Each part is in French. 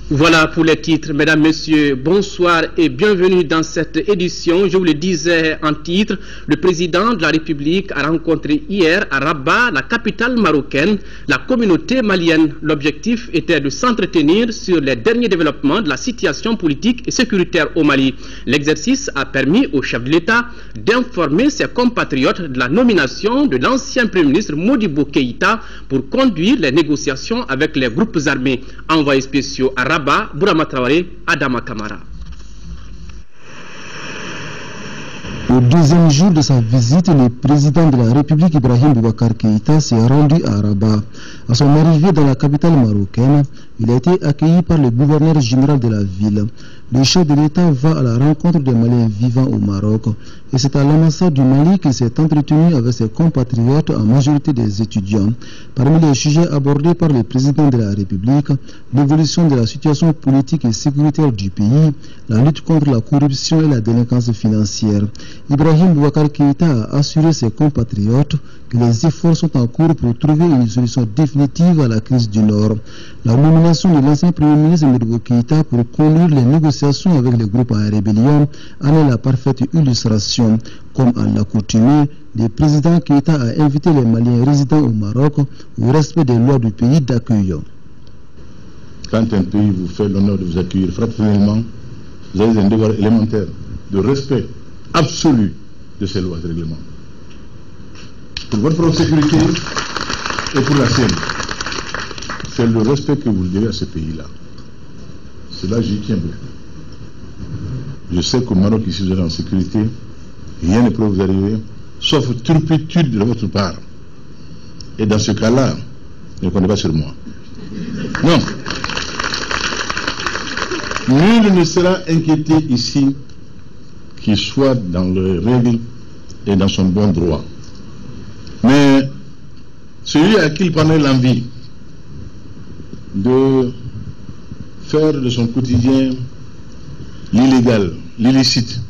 Voilà pour les titres. Mesdames, Messieurs, bonsoir et bienvenue dans cette édition. Je vous le disais en titre, le président de la République a rencontré hier à Rabat, la capitale marocaine, la communauté malienne. L'objectif était de s'entretenir sur les derniers développements de la situation politique et sécuritaire au Mali. L'exercice a permis au chef de l'État d'informer ses compatriotes de la nomination de l'ancien Premier ministre Modibo Keïta pour conduire les négociations avec les groupes armés. Envoyés spéciaux à Rabat, Bourama Traoré, Adama Kamara. Au deuxième jour de sa visite, le président de la République Ibrahim Boubacar Keïta s'est rendu à Rabat. À son arrivée dans la capitale marocaine, il a été accueilli par le gouverneur général de la ville. Le chef de l'État va à la rencontre des Maliens vivant au Maroc. Et c'est à l'ambassade du Mali qu'il s'est entretenu avec ses compatriotes, en majorité des étudiants. Parmi les sujets abordés par le président de la République, l'évolution de la situation politique et sécuritaire du pays, la lutte contre la corruption et la délinquance financière. Ibrahim Boubacar Keïta a assuré ses compatriotes que les efforts sont en cours pour trouver une solution définitive à la crise du Nord. La nomination de l'ancien Premier ministre Modibo Keïta pour conduire les négociations avec les groupes en rébellion en est la parfaite illustration. Comme à l'accoutumée, le président Keïta a invité les Maliens résidant au Maroc au respect des lois du pays d'accueil. Quand un pays vous fait l'honneur de vous accueillir fraternellement, vous avez un devoir élémentaire de respect absolu de ces lois et règlements. Pour votre propre sécurité et pour la sienne. C'est le respect que vous devez à ce pays-là. Cela, j'y tiens beaucoup. Je sais qu'au Maroc, ici, vous êtes en sécurité. Rien ne peut vous arriver, sauf turpitude de votre part. Et dans ce cas-là, ne comptez pas sur moi. Non. Nul ne sera inquiété ici qu'il soit dans les règles et dans son bon droit. Mais celui à qui il prendrait l'envie de faire de son quotidien l'illégal, l'illicite,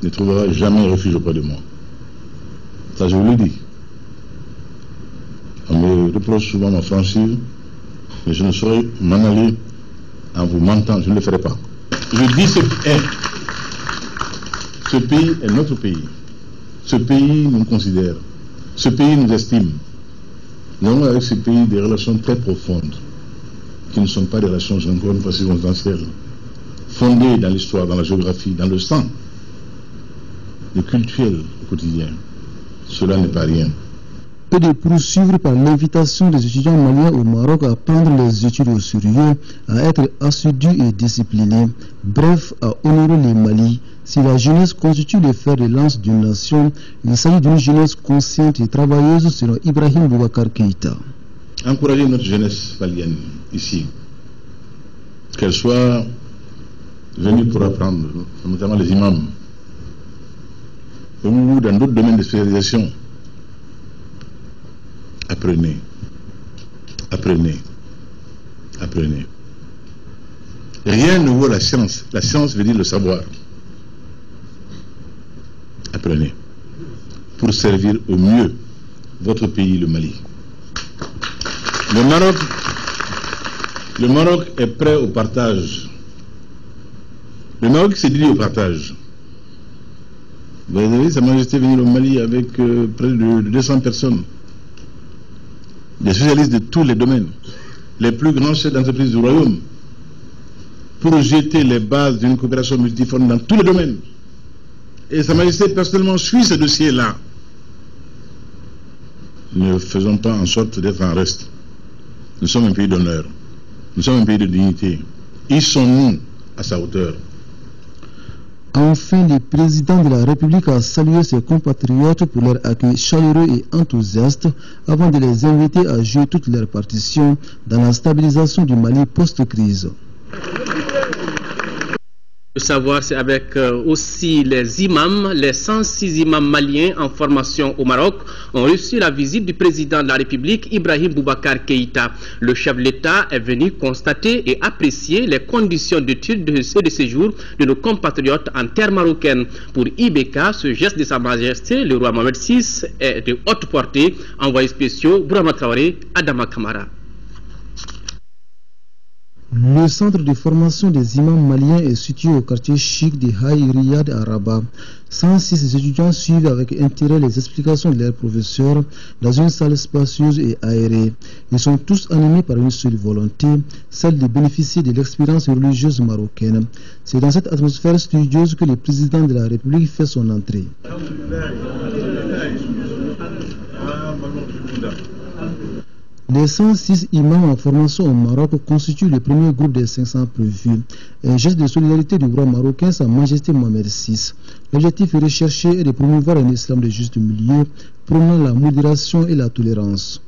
ne trouvera jamais refuge auprès de moi. Ça, je vous le dis. On me reproche souvent ma franchise, mais je ne saurais m'en aller en vous mentant, je ne le ferai pas. Je dis ce pays est notre pays. Ce pays nous considère. Ce pays nous estime. Nous avons avec ce pays des relations très profondes, qui ne sont pas des relations, encore une fois, circonstancielles, fondées dans l'histoire, dans la géographie, dans le sang, le culturel au quotidien. Cela n'est pas rien. Et de poursuivre par l'invitation des étudiants maliens au Maroc à prendre les études au sérieux, à être assidus et disciplinés, bref, à honorer le Mali. Si la jeunesse constitue le fer de lance d'une nation, il s'agit d'une jeunesse consciente et travailleuse selon Ibrahim Boubacar Keïta. Encourager notre jeunesse malienne ici, qu'elle soit venue pour apprendre, notamment les imams, ou dans d'autres domaines de spécialisation. Apprenez, apprenez, apprenez. Rien ne vaut la science. La science veut dire le savoir. Apprenez. Pour servir au mieux votre pays, le Mali. Le Maroc est prêt au partage. Le Maroc s'est dit au partage. Vous avez vu, Sa Majesté est venue au Mali avec près de 200 personnes. Des spécialistes de tous les domaines, les plus grands chefs d'entreprise du royaume, pour jeter les bases d'une coopération multiforme dans tous les domaines. Et Sa Majesté personnellement suit ce dossier-là. Ne faisons pas en sorte d'être en reste. Nous sommes un pays d'honneur. Nous sommes un pays de dignité. Hissons-nous à sa hauteur. Enfin, le président de la République a salué ses compatriotes pour leur accueil chaleureux et enthousiaste avant de les inviter à jouer toutes leurs partitions dans la stabilisation du Mali post-crise. Le savoir, c'est avec aussi les imams, les 106 imams maliens en formation au Maroc ont reçu la visite du président de la République, Ibrahim Boubacar Keïta. Le chef de l'État est venu constater et apprécier les conditions d'études de séjour de nos compatriotes en terre marocaine. Pour IBK, ce geste de Sa Majesté, le roi Mohamed VI, est de haute portée. Envoyés spéciaux, Bourama Traoré, Adama Kamara. Le centre de formation des imams maliens est situé au quartier chic de Haï Riyad à Rabat. 106 étudiants suivent avec intérêt les explications de leurs professeurs dans une salle spacieuse et aérée. Ils sont tous animés par une seule volonté, celle de bénéficier de l'expérience religieuse marocaine. C'est dans cette atmosphère studieuse que le président de la République fait son entrée. Les 106 imams en formation au Maroc constituent le premier groupe des 500 prévus. Un geste de solidarité du roi marocain, Sa Majesté Mohamed VI. L'objectif recherché est de promouvoir un islam de juste milieu, prônant la modération et la tolérance.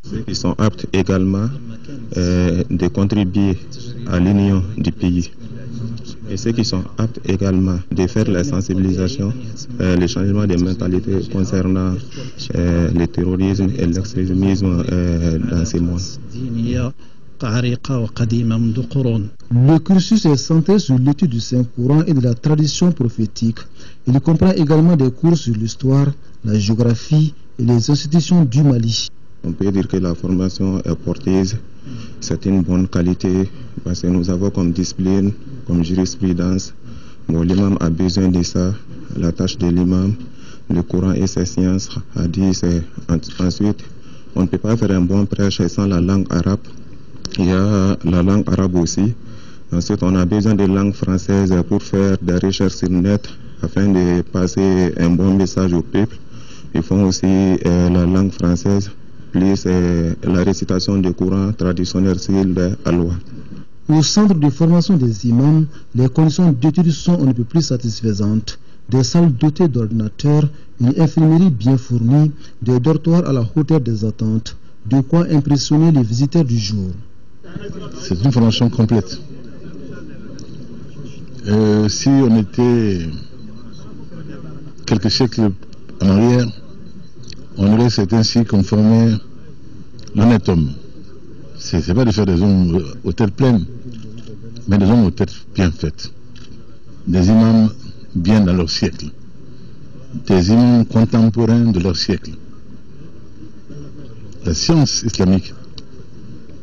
Ceux qui sont aptes également de contribuer à l'union du pays. Et ceux qui sont aptes également de faire la sensibilisation, le changement de mentalité concernant le terrorisme et l'extrémisme dans ces mondes. Le cursus est centré sur l'étude du Saint-Coran et de la tradition prophétique. Il comprend également des cours sur l'histoire, la géographie et les institutions du Mali. On peut dire que la formation est porteuse, c'est une bonne qualité parce que nous avons comme discipline, comme jurisprudence, l'imam a besoin de ça, la tâche de l'imam, le Coran et ses sciences, hadith, ensuite on ne peut pas faire un bon prêche sans la langue arabe, il y a la langue arabe aussi, ensuite on a besoin de langue française pour faire des recherches sur le net afin de passer un bon message au peuple, ils font aussi la langue française, plus la récitation du Coran traditionnel sur les alois. Au centre de formation des imams, les conditions d'études sont on ne peut plus satisfaisantes. Des salles dotées d'ordinateurs, une infirmerie bien fournie, des dortoirs à la hauteur des attentes, de quoi impressionner les visiteurs du jour. C'est une formation complète. Si on était quelques siècles en arrière, on aurait certains sites qu'on formait l'honnête homme. C'est pas de faire des hommes aux têtes pleines, mais des hommes aux têtes bien faites. Des imams bien dans leur siècle. Des imams contemporains de leur siècle. La science islamique,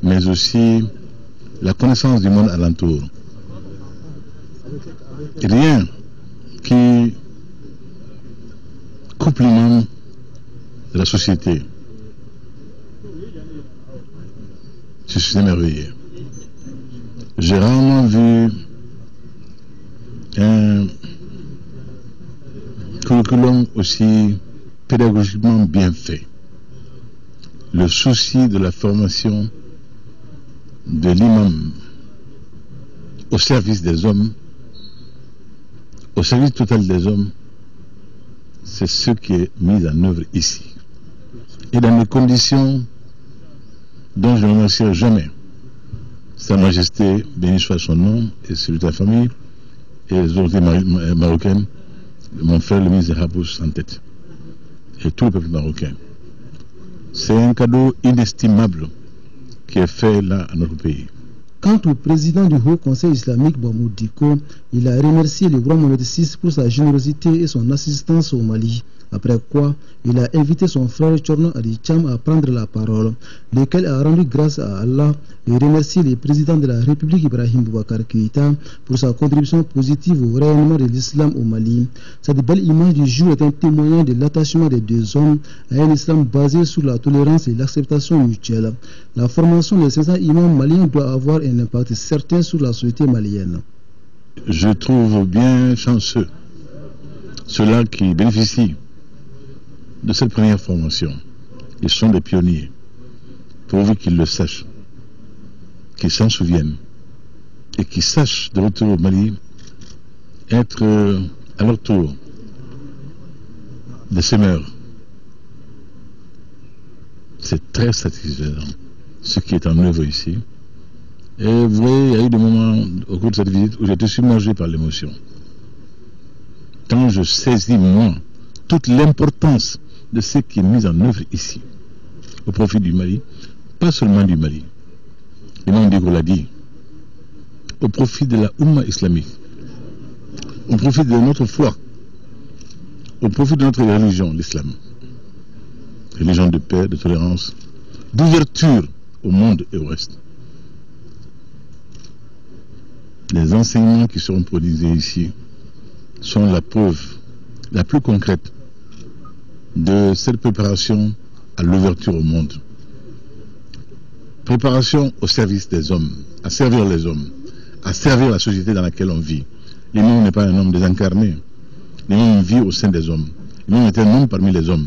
mais aussi la connaissance du monde alentour. Rien qui coupe l'imam de la société. Je suis émerveillé. J'ai rarement vu un curriculum aussi pédagogiquement bien fait. Le souci de la formation de l'imam au service des hommes, au service total des hommes, c'est ce qui est mis en œuvre ici. Et dans des conditions dont je ne remercierai jamais Sa Majesté, béni soit son nom, et celui de la famille, et les autorités marocaines, mon frère le ministre des Habous en tête, et tout le peuple marocain. C'est un cadeau inestimable qui est fait là à notre pays. Quant au président du Haut Conseil islamique, Mahmoud Diko, il a remercié le roi Mohamed VI pour sa générosité et son assistance au Mali. Après quoi, il a invité son frère Chorno Adicham à prendre la parole, lequel a rendu grâce à Allah et remercié le président de la République Ibrahim Boubacar Keïta pour sa contribution positive au rayonnement de l'islam au Mali. Cette belle image du jour est un témoignage de l'attachement des deux hommes à un islam basé sur la tolérance et l'acceptation mutuelle. La formation des 500 imams maliens doit avoir un impact certain sur la société malienne. Je trouve bien chanceux ceux-là qui bénéficient de cette première formation. Ils sont des pionniers, pourvu qu'ils le sachent, qu'ils s'en souviennent et qu'ils sachent de retour au Mali être à leur tour des semeurs. C'est très satisfaisant ce qui est en œuvre ici. Et vous voyez, il y a eu des moments au cours de cette visite où j'ai été submergé par l'émotion. Quand je saisis, moi, toute l'importance de ce qui est mis en œuvre ici, au profit du Mali, pas seulement du Mali, l'imam Diko l'a dit, au profit de la Oumma islamique, au profit de notre foi, au profit de notre religion, l'islam, religion de paix, de tolérance, d'ouverture au monde et au reste. Les enseignements qui seront prodigués ici sont la preuve la plus concrète de cette préparation à l'ouverture au monde. Préparation au service des hommes, à servir les hommes, à servir la société dans laquelle on vit. L'imam n'est pas un homme désincarné. L'imam vit au sein des hommes. L'imam est un homme parmi les hommes.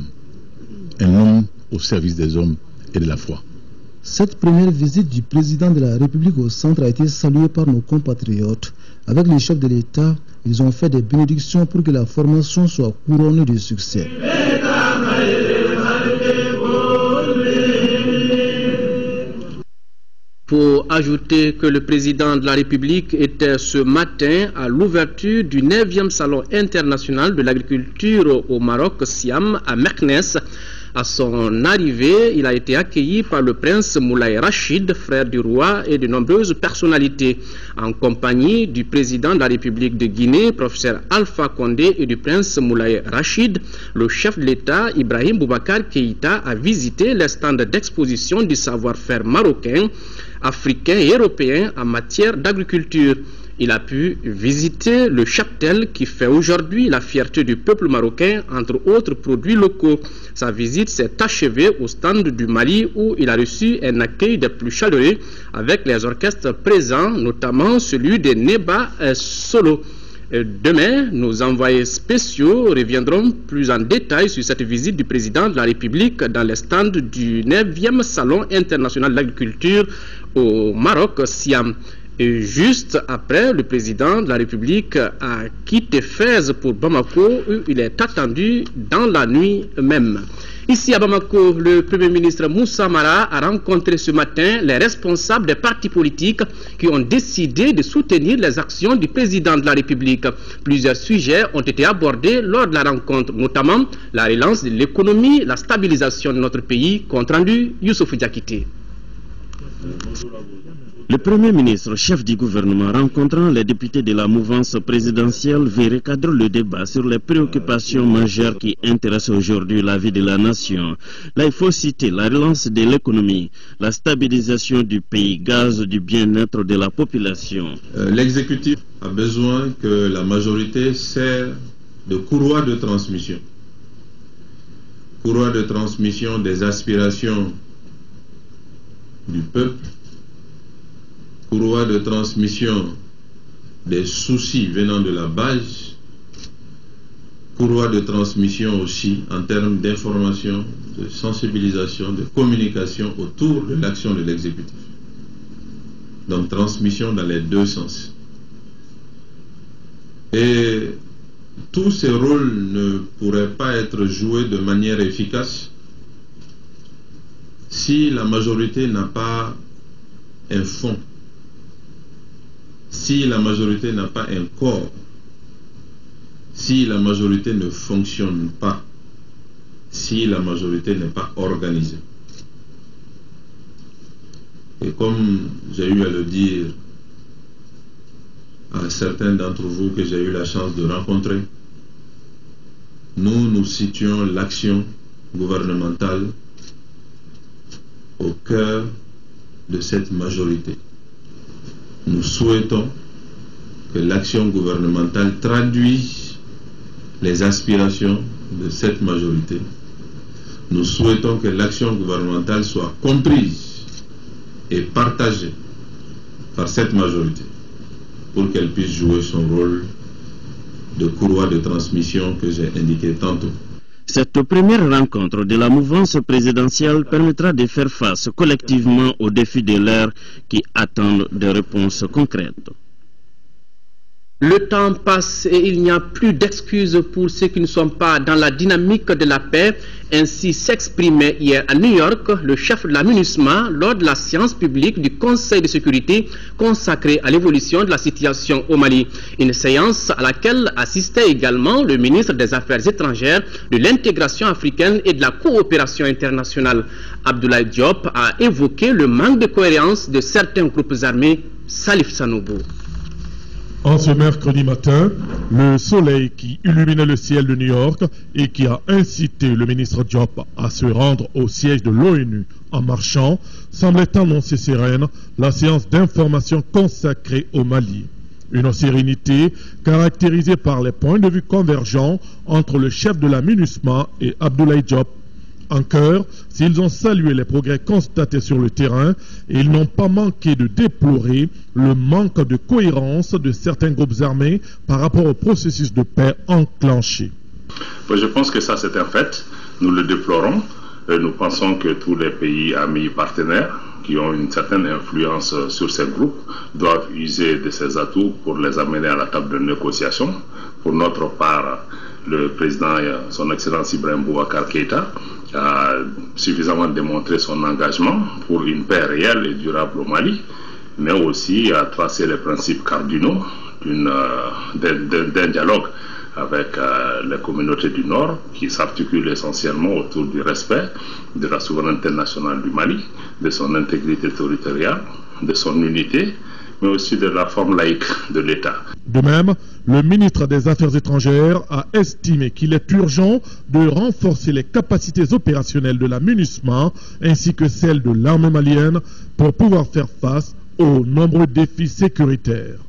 Un homme au service des hommes et de la foi. Cette première visite du président de la République au centre a été saluée par nos compatriotes. Avec les chefs de l'État, ils ont fait des bénédictions pour que la formation soit couronnée de succès. Pour ajouter que le président de la République était ce matin à l'ouverture du 9e Salon international de l'agriculture au Maroc, Siam, à Meknès. À son arrivée, il a été accueilli par le prince Moulay Rachid, frère du roi, et de nombreuses personnalités, en compagnie du président de la République de Guinée, professeur Alpha Condé, et du prince Moulay Rachid. Le chef de l'État, Ibrahim Boubacar Keïta, a visité les stands d'exposition du savoir-faire marocain, africain et européen en matière d'agriculture. Il a pu visiter le cheptel qui fait aujourd'hui la fierté du peuple marocain, entre autres produits locaux. Sa visite s'est achevée au stand du Mali où il a reçu un accueil des plus chaleureux avec les orchestres présents, notamment celui de Neba Solo. Demain, nos envoyés spéciaux reviendront plus en détail sur cette visite du président de la République dans les stands du 9e Salon international de l'agriculture au Maroc, Siam. Et juste après, le président de la République a quitté Fès pour Bamako, où il est attendu dans la nuit même. Ici à Bamako, le Premier ministre Moussa Mara a rencontré ce matin les responsables des partis politiques qui ont décidé de soutenir les actions du président de la République. Plusieurs sujets ont été abordés lors de la rencontre, notamment la relance de l'économie, la stabilisation de notre pays. Compte rendu, Youssouf Diakité. Le Premier ministre, chef du gouvernement, rencontrant les députés de la mouvance présidentielle, veut recadrer le débat sur les préoccupations majeures qui intéressent aujourd'hui la vie de la nation. Là, il faut citer la relance de l'économie, la stabilisation du pays, gage du bien-être de la population. L'exécutif a besoin que la majorité sert de courroie de transmission. Courroie de transmission des aspirations du peuple, courroie de transmission des soucis venant de la base, courroie de transmission aussi en termes d'information, de sensibilisation, de communication autour de l'action de l'exécutif. Donc transmission dans les deux sens. Et tous ces rôles ne pourraient pas être joués de manière efficace si la majorité n'a pas un fond, si la majorité n'a pas un corps, si la majorité ne fonctionne pas, si la majorité n'est pas organisée. Et comme j'ai eu à le dire à certains d'entre vous que j'ai eu la chance de rencontrer, nous situons l'action gouvernementale au cœur de cette majorité. Nous souhaitons que l'action gouvernementale traduise les aspirations de cette majorité. Nous souhaitons que l'action gouvernementale soit comprise et partagée par cette majorité pour qu'elle puisse jouer son rôle de courroie de transmission que j'ai indiqué tantôt. Cette première rencontre de la mouvance présidentielle permettra de faire face collectivement aux défis de l'ère qui attendent des réponses concrètes. Le temps passe et il n'y a plus d'excuses pour ceux qui ne sont pas dans la dynamique de la paix. Ainsi s'exprimait hier à New York le chef de la MINUSMA lors de la séance publique du Conseil de sécurité consacrée à l'évolution de la situation au Mali. Une séance à laquelle assistait également le ministre des Affaires étrangères, de l'intégration africaine et de la coopération internationale. Abdoulaye Diop a évoqué le manque de cohérence de certains groupes armés. Salif Sanoubou. En ce mercredi matin, le soleil qui illuminait le ciel de New York et qui a incité le ministre Diop à se rendre au siège de l'ONU en marchant semblait annoncer sereine la séance d'information consacrée au Mali. Une sérénité caractérisée par les points de vue convergents entre le chef de la MINUSMA et Abdoulaye Diop. En chœur, s'ils ont salué les progrès constatés sur le terrain, ils n'ont pas manqué de déplorer le manque de cohérence de certains groupes armés par rapport au processus de paix enclenché. Je pense que ça c'est un fait, nous le déplorons. Nous pensons que tous les pays amis partenaires qui ont une certaine influence sur ces groupes doivent user de ces atouts pour les amener à la table de négociation. Pour notre part, le président, son Excellence Ibrahim Boubacar Keïta, a suffisamment démontré son engagement pour une paix réelle et durable au Mali, mais aussi a tracé les principes cardinaux d'un dialogue avec les communautés du Nord qui s'articulent essentiellement autour du respect de la souveraineté nationale du Mali, de son intégrité territoriale, de son unité, mais aussi de la forme laïque de l'État. De même, le ministre des Affaires étrangères a estimé qu'il est urgent de renforcer les capacités opérationnelles de la MINUSMA ainsi que celles de l'armée malienne pour pouvoir faire face aux nombreux défis sécuritaires.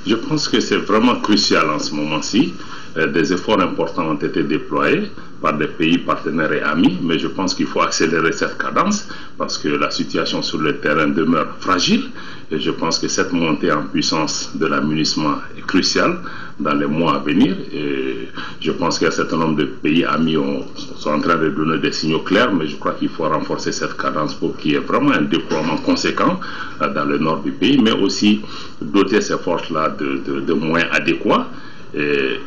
Je pense que c'est vraiment crucial en ce moment-ci. Des efforts importants ont été déployés par des pays partenaires et amis, mais je pense qu'il faut accélérer cette cadence parce que la situation sur le terrain demeure fragile et je pense que cette montée en puissance de la MINUSMA est cruciale dans les mois à venir et je pense qu'un certain nombre de pays amis sont en train de donner des signaux clairs, mais je crois qu'il faut renforcer cette cadence pour qu'il y ait vraiment un déploiement conséquent dans le nord du pays, mais aussi doter ces forces-là de moyens adéquats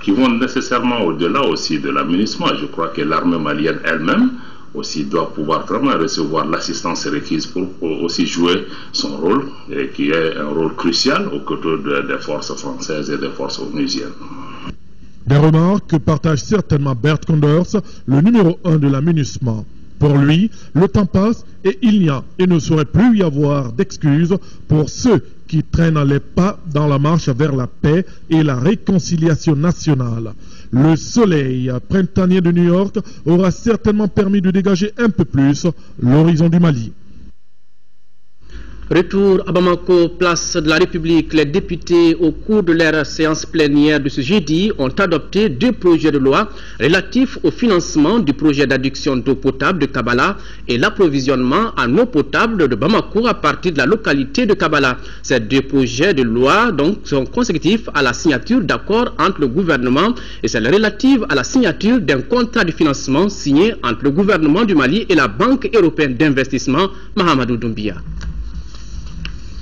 qui vont nécessairement au-delà aussi de la MINUSMA. Je crois que l'armée malienne elle-même aussi doit pouvoir vraiment recevoir l'assistance requise pour aussi jouer son rôle, et qui est un rôle crucial aux côtés des forces françaises et des forces onusiennes. Des remarques que partage certainement Bert Koenders, le numéro 1 de la MINUSMA. Pour lui, le temps passe et il n'y a et ne saurait plus y avoir d'excuses pour ceux qui traînent les pas dans la marche vers la paix et la réconciliation nationale. Le soleil printanier de New York aura certainement permis de dégager un peu plus l'horizon du Mali. Retour à Bamako, place de la République. Les députés, au cours de leur séance plénière de ce jeudi, ont adopté 2 projets de loi relatifs au financement du projet d'adduction d'eau potable de Kabala et l'approvisionnement en eau potable de Bamako à partir de la localité de Kabala. Ces 2 projets de loi donc, sont consécutifs à la signature d'accords entre le gouvernement et celle relative à la signature d'un contrat de financement signé entre le gouvernement du Mali et la Banque européenne d'investissement, Mahamadou Doumbia.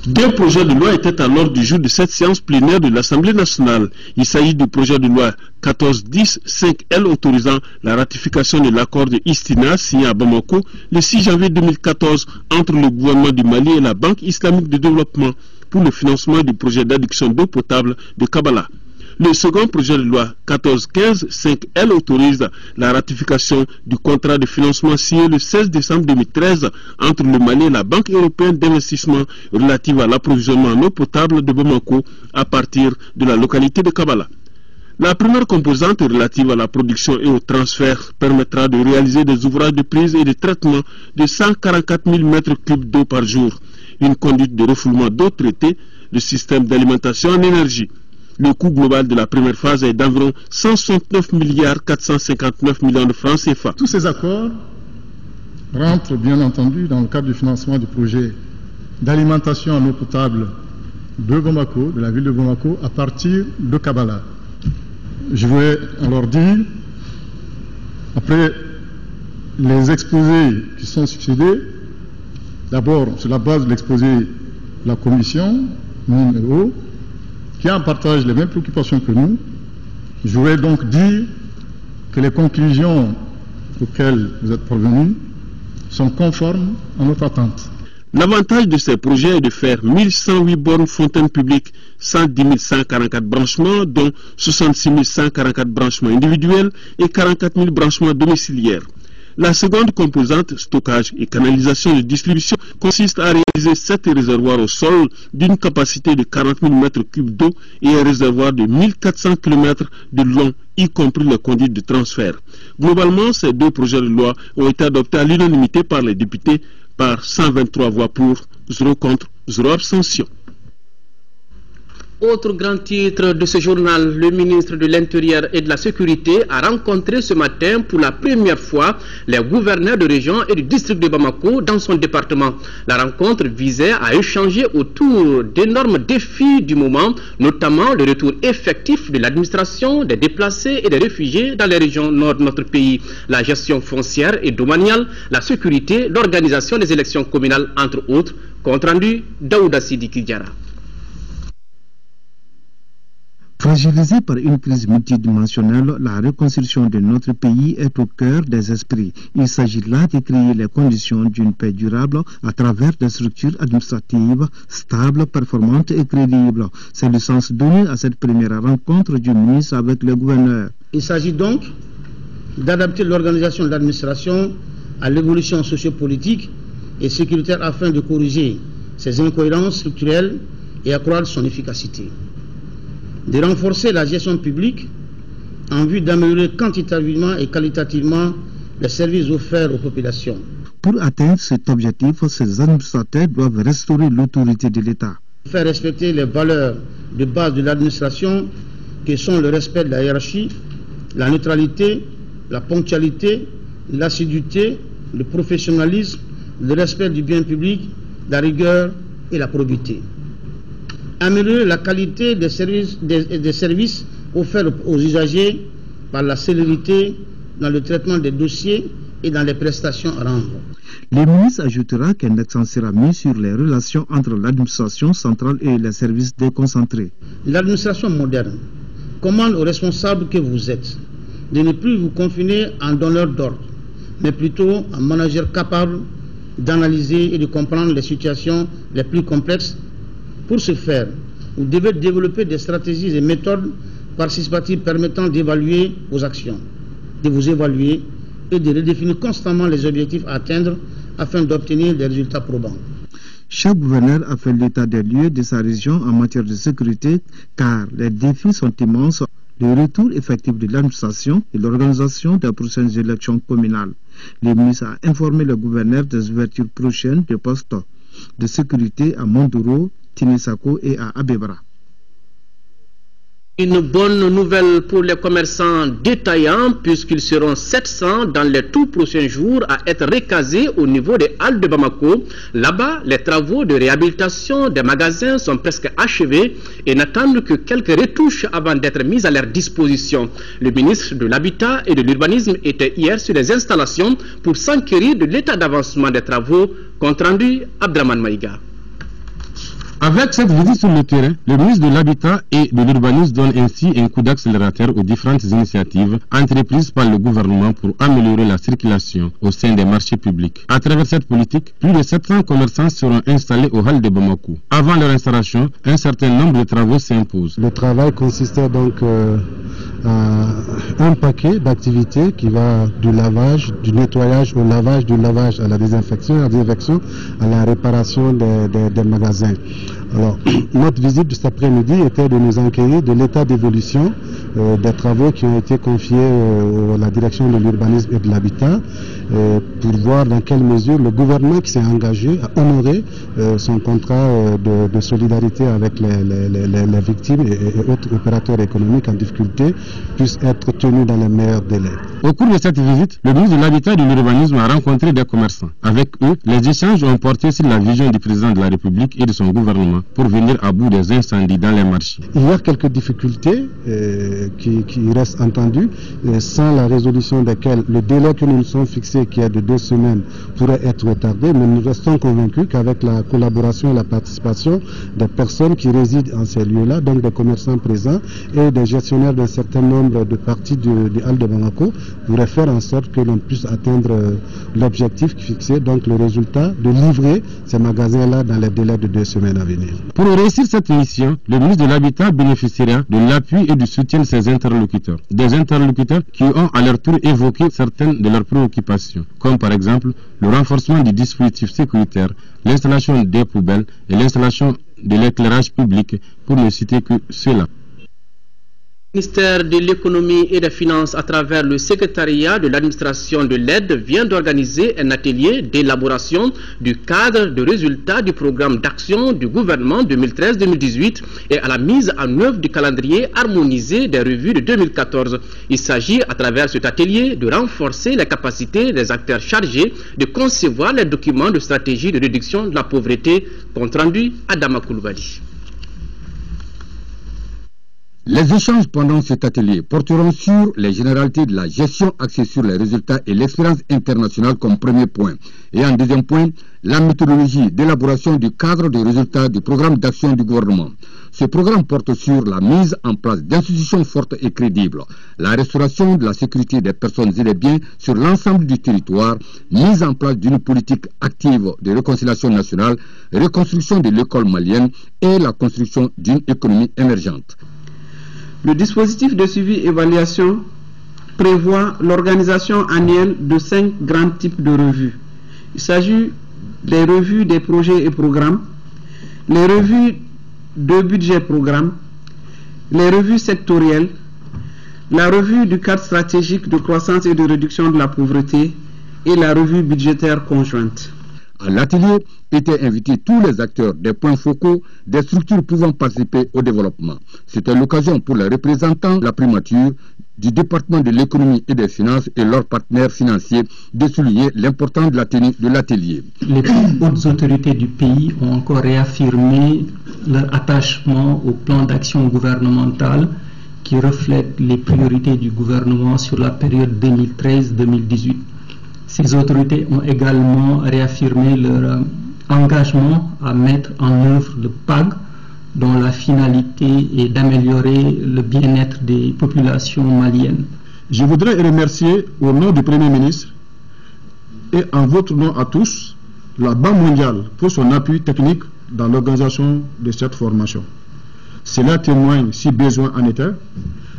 2 projets de loi étaient à l'ordre du jour de cette séance plénière de l'Assemblée nationale. Il s'agit du projet de loi 1410-5L autorisant la ratification de l'accord de Istina signé à Bamako le 6 janvier 2014 entre le gouvernement du Mali et la Banque islamique de développement pour le financement du projet d'adduction d'eau potable de Kabala. Le second projet de loi 1415-5L autorise la ratification du contrat de financement signé le 16 décembre 2013 entre le Mali et la Banque européenne d'investissement relative à l'approvisionnement en eau potable de Bamako à partir de la localité de Kabala. La première composante relative à la production et au transfert permettra de réaliser des ouvrages de prise et de traitement de 144 000 m3 d'eau par jour, une conduite de refoulement d'eau traitée, le système d'alimentation en énergie. Le coût global de la première phase est d'environ 169 milliards 459 millions de francs CFA. Tous ces accords rentrent bien entendu dans le cadre du financement du projet d'alimentation en eau potable de Bamako, de la ville de Bamako, à partir de Kabala. Je voulais alors dire, après les exposés qui sont succédés, d'abord sur la base de l'exposé de la commission, numéro, qui en partage les mêmes préoccupations que nous, je voudrais donc dire que les conclusions auxquelles vous êtes parvenus sont conformes à notre attente. L'avantage de ces projets est de faire 1108 bornes fontaines publiques, 110 144 branchements, dont 66 144 branchements individuels et 44 000 branchements domiciliaires. La seconde composante, stockage et canalisation de distribution, consiste à réaliser 7 réservoirs au sol d'une capacité de 40 000 m3 d'eau et un réservoir de 1400 km de long, y compris les conduites de transfert. Globalement, ces 2 projets de loi ont été adoptés à l'unanimité par les députés par 123 voix pour, 0 contre, 0 abstention. Autre grand titre de ce journal, le ministre de l'Intérieur et de la Sécurité a rencontré ce matin pour la première fois les gouverneurs de région et du district de Bamako dans son département. La rencontre visait à échanger autour d'énormes défis du moment, notamment le retour effectif de l'administration, des déplacés et des réfugiés dans les régions nord de notre pays, la gestion foncière et domaniale, la sécurité, l'organisation des élections communales, entre autres. Compte rendu, Daouda Sidiki Diara. Fragilisée par une crise multidimensionnelle, la reconstruction de notre pays est au cœur des esprits. Il s'agit là de créer les conditions d'une paix durable à travers des structures administratives stables, performantes et crédibles. C'est le sens donné à cette première rencontre du ministre avec le gouverneur. Il s'agit donc d'adapter l'organisation de l'administration à l'évolution sociopolitique et sécuritaire afin de corriger ses incohérences structurelles et accroître son efficacité. De renforcer la gestion publique en vue d'améliorer quantitativement et qualitativement les services offerts aux populations. Pour atteindre cet objectif, ces administrateurs doivent restaurer l'autorité de l'État. Faire respecter les valeurs de base de l'administration qui sont le respect de la hiérarchie, la neutralité, la ponctualité, l'assiduité, le professionnalisme, le respect du bien public, la rigueur et la probité. Améliorer la qualité des services offerts aux usagers par la célérité dans le traitement des dossiers et dans les prestations à rendre. Le ministre ajoutera qu'un accent sera mis sur les relations entre l'administration centrale et les services déconcentrés. L'administration moderne commande aux responsables que vous êtes de ne plus vous confiner en donneur d'ordre, mais plutôt en manager capable d'analyser et de comprendre les situations les plus complexes. Pour ce faire, vous devez développer des stratégies et méthodes participatives permettant d'évaluer vos actions, de vous évaluer et de redéfinir constamment les objectifs à atteindre afin d'obtenir des résultats probants. Chaque gouverneur a fait l'état des lieux de sa région en matière de sécurité car les défis sont immenses. Le retour effectif de l'administration et l'organisation des prochaines élections communales. Le ministre a informé le gouverneur des ouvertures prochaines de postes de sécurité à Mondoro, Tinisako et à Abebra. Une bonne nouvelle pour les commerçants détaillants puisqu'ils seront 700 dans les tout prochains jours à être recasés au niveau des halles de Bamako. Là-bas, les travaux de réhabilitation des magasins sont presque achevés et n'attendent que quelques retouches avant d'être mis à leur disposition. Le ministre de l'Habitat et de l'Urbanisme était hier sur les installations pour s'enquérir de l'état d'avancement des travaux. Compte rendu, Abdraman Maïga. Avec cette visite sur le terrain, le ministre de l'Habitat et de l'Urbanisme donne ainsi un coup d'accélérateur aux différentes initiatives entreprises par le gouvernement pour améliorer la circulation au sein des marchés publics. À travers cette politique, plus de 700 commerçants seront installés aux halles de Bamako. Avant leur installation, un certain nombre de travaux s'imposent. Le travail consistait donc à un paquet d'activités qui va du lavage, du nettoyage au lavage, du lavage à la désinfection, à la réparation des magasins. Alors, notre visite de cet après-midi était de nous enquérir de l'état d'évolution des travaux qui ont été confiés à la direction de l'urbanisme et de l'habitat pour voir dans quelle mesure le gouvernement qui s'est engagé à honorer son contrat de solidarité avec les victimes et autres opérateurs économiques en difficulté puisse être tenu dans les meilleurs délais. Au cours de cette visite, le ministre de l'Habitat et de l'Urbanisme a rencontré des commerçants. Avec eux, les échanges ont porté sur la vision du président de la République et de son gouvernement pour venir à bout des incendies dans les marchés. Il y a quelques difficultés qui restent entendues, sans la résolution desquelles le délai que nous nous sommes fixés, qui est de 2 semaines, pourrait être retardé, mais nous restons convaincus qu'avec la collaboration et la participation des personnes qui résident en ces lieux-là, donc des commerçants présents et des gestionnaires d'un certain nombre de parties du hall de Bamako, pourrait faire en sorte que l'on puisse atteindre l'objectif fixé, donc le résultat de livrer ces magasins-là dans les délais de 2 semaines à venir. Pour réussir cette mission, le ministre de l'Habitat bénéficiera de l'appui et du soutien de ses interlocuteurs. Des interlocuteurs qui ont à leur tour évoqué certaines de leurs préoccupations, comme par exemple le renforcement du dispositif sécuritaire, l'installation des poubelles et l'installation de l'éclairage public, pour ne citer que cela. Le ministère de l'économie et des finances, à travers le secrétariat de l'administration de l'aide, vient d'organiser un atelier d'élaboration du cadre de résultats du programme d'action du gouvernement 2013-2018 et à la mise en œuvre du calendrier harmonisé des revues de 2014. Il s'agit, à travers cet atelier, de renforcer les capacités des acteurs chargés de concevoir les documents de stratégie de réduction de la pauvreté, compte rendu à Adama Koulibaly. Les échanges pendant cet atelier porteront sur les généralités de la gestion axée sur les résultats et l'expérience internationale comme premier point. Et en deuxième point, la méthodologie d'élaboration du cadre de résultats du programme d'action du gouvernement. Ce programme porte sur la mise en place d'institutions fortes et crédibles, la restauration de la sécurité des personnes et des biens sur l'ensemble du territoire, mise en place d'une politique active de réconciliation nationale, reconstruction de l'école malienne et la construction d'une économie émergente. Le dispositif de suivi-évaluation prévoit l'organisation annuelle de 5 grands types de revues. Il s'agit des revues des projets et programmes, les revues de budget-programme, les revues sectorielles, la revue du cadre stratégique de croissance et de réduction de la pauvreté et la revue budgétaire conjointe. À l'atelier étaient invités tous les acteurs des points focaux des structures pouvant participer au développement. C'était l'occasion pour les représentants de la primature, du département de l'économie et des finances et leurs partenaires financiers de souligner l'importance de la tenue de l'atelier. Les hautes autorités du pays ont encore réaffirmé leur attachement au plan d'action gouvernemental qui reflète les priorités du gouvernement sur la période 2013-2018. Ces autorités ont également réaffirmé leur engagement à mettre en œuvre le PAG, dont la finalité est d'améliorer le bien-être des populations maliennes. Je voudrais remercier au nom du Premier ministre et en votre nom à tous la Banque mondiale pour son appui technique dans l'organisation de cette formation. Cela témoigne, si besoin en était,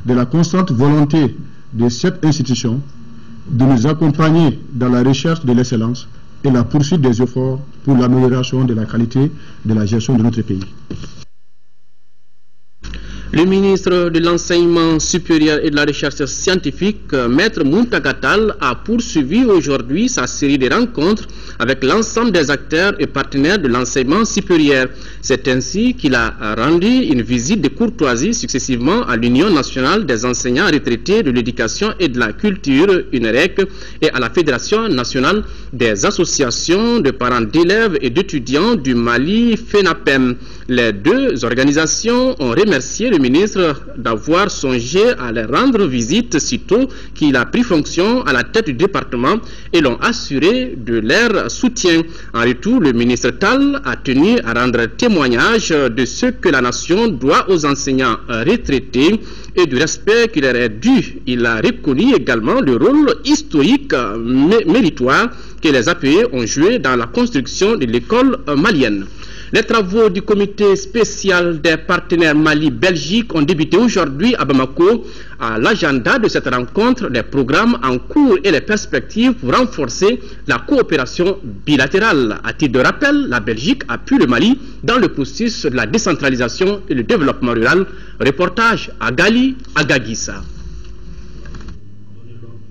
de la constante volonté de cette institution de nous accompagner dans la recherche de l'excellence et la poursuite des efforts pour l'amélioration de la qualité de la gestion de notre pays. Le ministre de l'Enseignement supérieur et de la Recherche scientifique, Maître Muntagatal, a poursuivi aujourd'hui sa série de rencontres avec l'ensemble des acteurs et partenaires de l'enseignement supérieur. C'est ainsi qu'il a rendu une visite de courtoisie successivement à l'Union nationale des enseignants retraités de l'éducation et de la culture, UNEREC, et à la Fédération nationale des associations de parents d'élèves et d'étudiants du Mali, FENAPEM. Les deux organisations ont remercié le ministre d'avoir songé à leur rendre visite sitôt qu'il a pris fonction à la tête du département et l'ont assuré de leur soutien. En retour, le ministre Tal a tenu à rendre témoignage de ce que la nation doit aux enseignants retraités et du respect qui leur est dû. Il a reconnu également le rôle historique méritoire que les APE ont joué dans la construction de l'école malienne. Les travaux du comité spécial des partenaires Mali-Belgique ont débuté aujourd'hui à Bamako. À l'agenda de cette rencontre, les programmes en cours et les perspectives pour renforcer la coopération bilatérale. À titre de rappel, la Belgique appuie le Mali dans le processus de la décentralisation et le développement rural. Reportage à Gali, à Gagissa.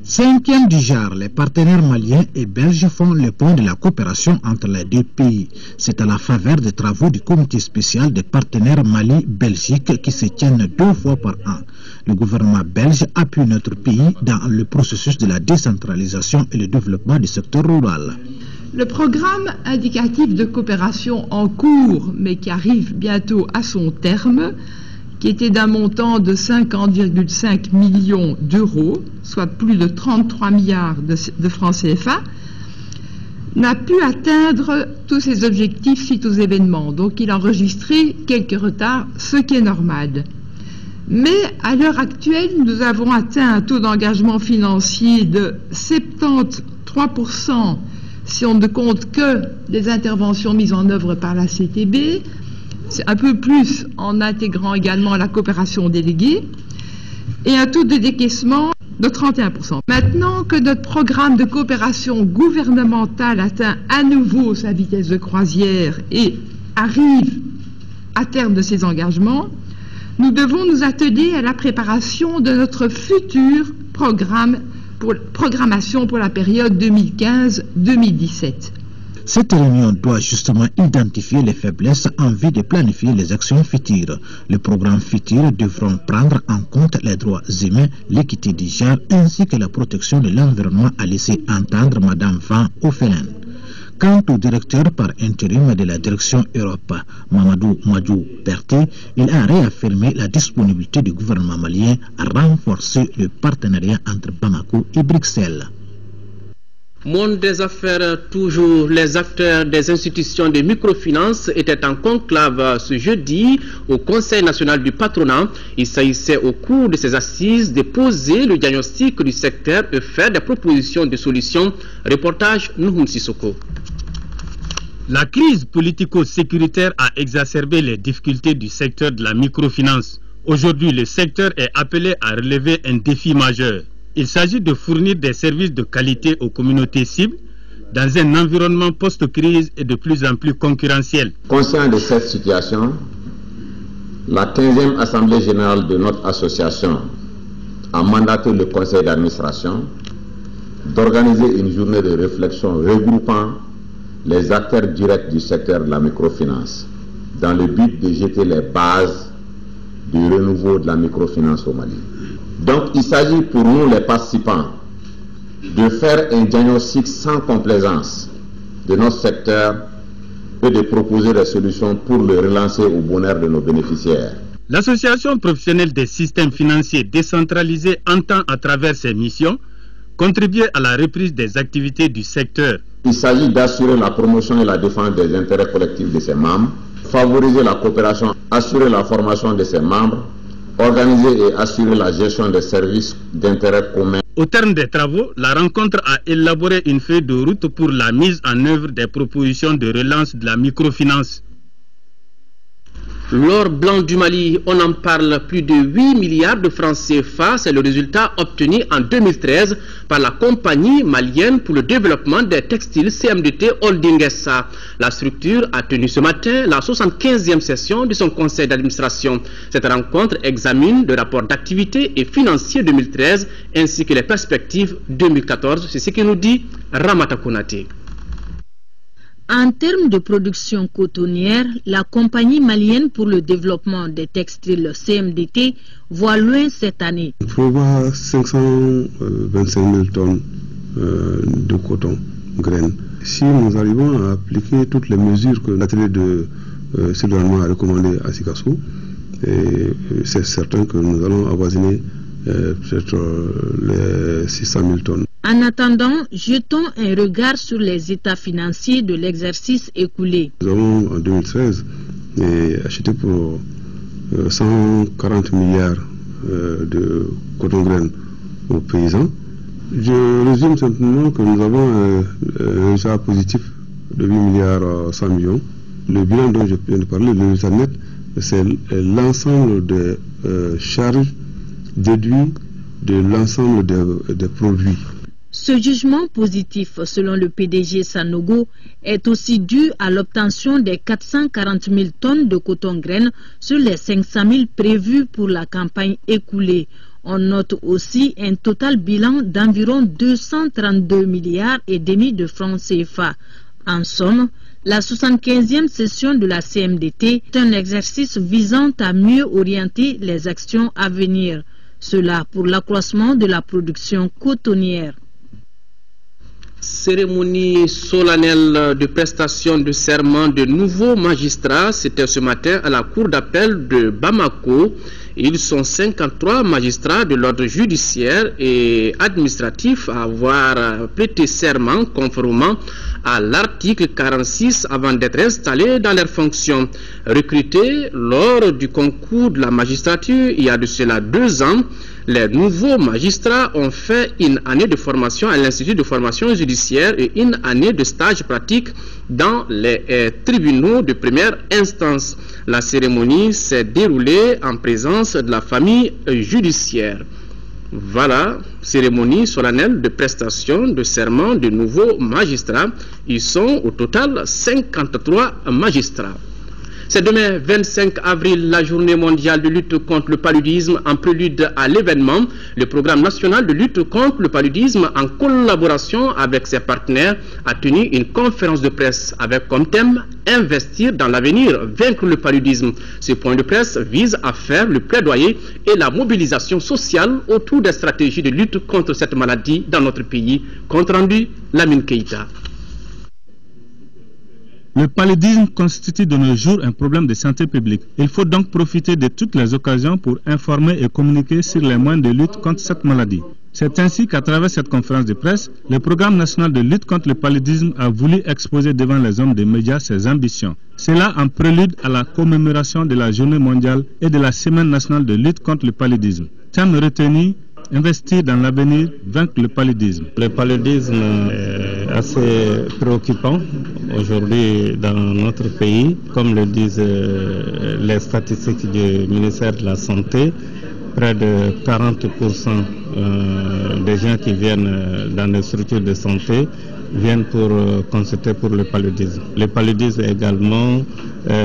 5e du genre, les partenaires maliens et belges font le point de la coopération entre les deux pays. C'est à la faveur des travaux du comité spécial des partenaires Mali-Belgique qui se tiennent 2 fois par an. Le gouvernement belge appuie notre pays dans le processus de la décentralisation et le développement du secteur rural. Le programme indicatif de coopération en cours, mais qui arrive bientôt à son terme, qui était d'un montant de 50,5 millions d'euros, soit plus de 33 milliards de francs CFA, n'a pu atteindre tous ses objectifs suite aux événements. Donc il a enregistré quelques retards, ce qui est normal. Mais à l'heure actuelle, nous avons atteint un taux d'engagement financier de 73% si on ne compte que les interventions mises en œuvre par la CTB, c'est un peu plus en intégrant également la coopération déléguée, et un taux de décaissement de 31%. Maintenant que notre programme de coopération gouvernementale atteint à nouveau sa vitesse de croisière et arrive à terme de ses engagements, nous devons nous atteler à la préparation de notre futur programmation pour la période 2015-2017. Cette réunion doit justement identifier les faiblesses en vue de planifier les actions futures. Les programmes futurs devront prendre en compte les droits humains, l'équité du genre ainsi que la protection de l'environnement, a laissé entendre Mme Van Offelen. Quant au directeur par intérim de la direction Europe, Mamadou Madjou Berté, il a réaffirmé la disponibilité du gouvernement malien à renforcer le partenariat entre Bamako et Bruxelles. Monde des affaires, toujours les acteurs des institutions de microfinance étaient en conclave ce jeudi au Conseil national du patronat. Il s'agissait au cours de ces assises de poser le diagnostic du secteur et faire des propositions de solutions. Reportage Nouhoum Sissoko. La crise politico-sécuritaire a exacerbé les difficultés du secteur de la microfinance. Aujourd'hui, le secteur est appelé à relever un défi majeur. Il s'agit de fournir des services de qualité aux communautés cibles dans un environnement post-crise et de plus en plus concurrentiel. Conscient de cette situation, la 15e Assemblée générale de notre association a mandaté le conseil d'administration d'organiser une journée de réflexion regroupant les acteurs directs du secteur de la microfinance dans le but de jeter les bases du renouveau de la microfinance au Mali. Donc il s'agit pour nous les participants de faire un diagnostic sans complaisance de notre secteur et de proposer des solutions pour le relancer au bonheur de nos bénéficiaires. L'association professionnelle des systèmes financiers décentralisés entend à travers ses missions contribuer à la reprise des activités du secteur. Il s'agit d'assurer la promotion et la défense des intérêts collectifs de ses membres, favoriser la coopération, assurer la formation de ses membres, organiser et assurer la gestion des services d'intérêt commun. Au terme des travaux, la rencontre a élaboré une feuille de route pour la mise en œuvre des propositions de relance de la microfinance. L'or blanc du Mali, on en parle, plus de 8 milliards de francs CFA, c'est le résultat obtenu en 2013 par la compagnie malienne pour le développement des textiles CMDT Holding SA. La structure a tenu ce matin la 75e session de son conseil d'administration. Cette rencontre examine le rapport d'activité et financier 2013 ainsi que les perspectives 2014. C'est ce que nous dit Ramata Konate. En termes de production cotonnière, la compagnie malienne pour le développement des textiles CMDT voit loin cette année. On prévoit 525 000 tonnes de coton graines. Si nous arrivons à appliquer toutes les mesures que l'atelier de Sylvain a recommandé à Sikasso, c'est certain que nous allons avoisiner peut-être les 600 000 tonnes. En attendant, jetons un regard sur les états financiers de l'exercice écoulé. Nous avons en 2013 acheté pour 140 milliards de coton graines aux paysans. Je résume simplement que nous avons un résultat positif de 8 milliards 100 millions. Le bilan dont je viens de parler, le résultat net, c'est l'ensemble des charges déduites de l'ensemble des produits. Ce jugement positif, selon le PDG Sanogo, est aussi dû à l'obtention des 440 000 tonnes de coton-graines sur les 500 000 prévus pour la campagne écoulée. On note aussi un total bilan d'environ 232 milliards et demi de francs CFA. En somme, la 75e session de la CMDT est un exercice visant à mieux orienter les actions à venir. Cela pour l'accroissement de la production cotonnière. Cérémonie solennelle de prestation de serment de nouveaux magistrats, c'était ce matin à la cour d'appel de Bamako. Ils sont 53 magistrats de l'ordre judiciaire et administratif à avoir prêté serment conformément à l'article 46 avant d'être installés dans leurs fonctions. Recrutés lors du concours de la magistrature il y a de cela 2 ans, Les nouveaux magistrats ont fait une année de formation à l'Institut de formation judiciaire et une année de stage pratique dans les tribunaux de première instance. La cérémonie s'est déroulée en présence de la famille judiciaire. Voilà, cérémonie solennelle de prestation de serment de nouveaux magistrats. Ils sont au total 53 magistrats. C'est demain 25 avril, la journée mondiale de lutte contre le paludisme. En prélude à l'événement, le programme national de lutte contre le paludisme, en collaboration avec ses partenaires, a tenu une conférence de presse avec comme thème « Investir dans l'avenir, vaincre le paludisme ». Ce point de presse vise à faire le plaidoyer et la mobilisation sociale autour des stratégies de lutte contre cette maladie dans notre pays. Compte rendu, Lamine Keïta. Le paludisme constitue de nos jours un problème de santé publique. Il faut donc profiter de toutes les occasions pour informer et communiquer sur les moyens de lutte contre cette maladie. C'est ainsi qu'à travers cette conférence de presse, le programme national de lutte contre le paludisme a voulu exposer devant les hommes des médias ses ambitions. Cela en prélude à la commémoration de la journée mondiale et de la semaine nationale de lutte contre le paludisme. Thème retenu: investir dans l'avenir, vaincre le paludisme. Le paludisme est assez préoccupant aujourd'hui dans notre pays. Comme le disent les statistiques du ministère de la Santé, près de 40% des gens qui viennent dans les structures de santé viennent pour consulter pour le paludisme. Le paludisme également,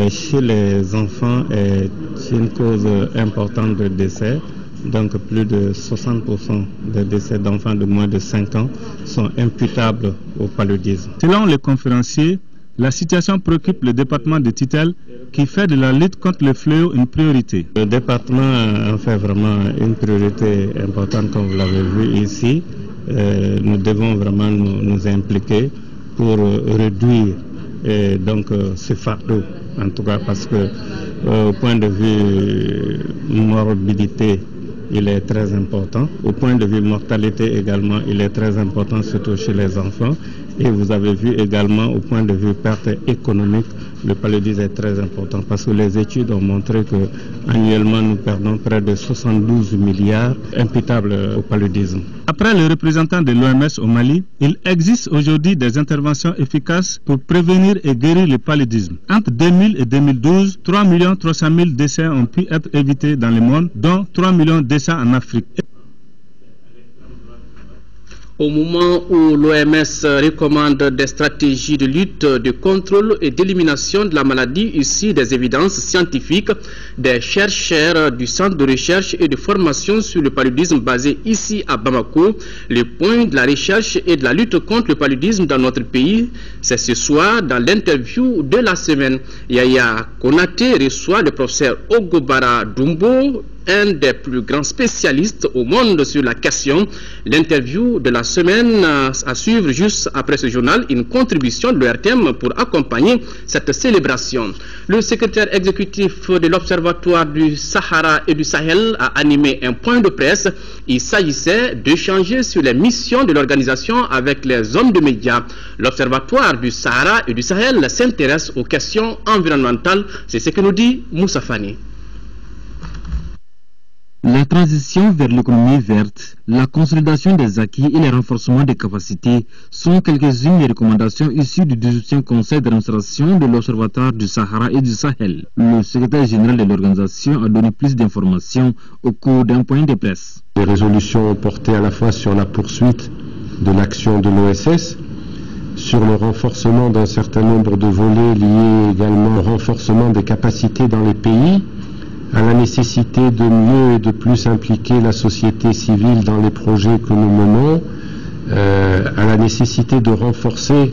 chez les enfants, est une cause importante de décès. Donc plus de 60% des décès d'enfants de moins de 5 ans sont imputables au paludisme. Selon les conférenciers, la situation préoccupe le département de Titel qui fait de la lutte contre le fléau une priorité. Le département en fait vraiment une priorité importante, comme vous l'avez vu ici. Nous devons vraiment nous impliquer pour réduire ce fardeau, en tout cas parce que au point de vue morbidité, il est très important. Au point de vue mortalité également, il est très important, surtout chez les enfants. Et vous avez vu également, au point de vue perte économique, le paludisme est très important parce que les études ont montré que annuellement nous perdons près de 72 milliards imputables au paludisme. Après le représentant de l'OMS au Mali, il existe aujourd'hui des interventions efficaces pour prévenir et guérir le paludisme. Entre 2000 et 2012, 3 300 000 décès ont pu être évités dans le monde, dont 3 millions de décès en Afrique. Au moment où l'OMS recommande des stratégies de lutte, de contrôle et d'élimination de la maladie issues des évidences scientifiques, des chercheurs du Centre de recherche et de formation sur le paludisme basé ici à Bamako, le point de la recherche et de la lutte contre le paludisme dans notre pays, c'est ce soir dans l'interview de la semaine. Yaya Konaté reçoit le professeur Ogobara Dumbo, un des plus grands spécialistes au monde sur la question. L'interview de la semaine à suivre juste après ce journal, une contribution de l'ORTM pour accompagner cette célébration. Le secrétaire exécutif de l'Observatoire du Sahara et du Sahel a animé un point de presse. Il s'agissait d'échanger sur les missions de l'organisation avec les hommes de médias. L'Observatoire du Sahara et du Sahel s'intéresse aux questions environnementales. C'est ce que nous dit Moussa Fani. La transition vers l'économie verte, la consolidation des acquis et le renforcement des capacités sont quelques-unes des recommandations issues du 18e Conseil d'administration de l'Observatoire du Sahara et du Sahel. Le secrétaire général de l'organisation a donné plus d'informations au cours d'un point de presse. Les résolutions ont porté à la fois sur la poursuite de l'action de l'OSS, sur le renforcement d'un certain nombre de volets liés également au renforcement des capacités dans les pays, à la nécessité de mieux et de plus impliquer la société civile dans les projets que nous menons, à la nécessité de renforcer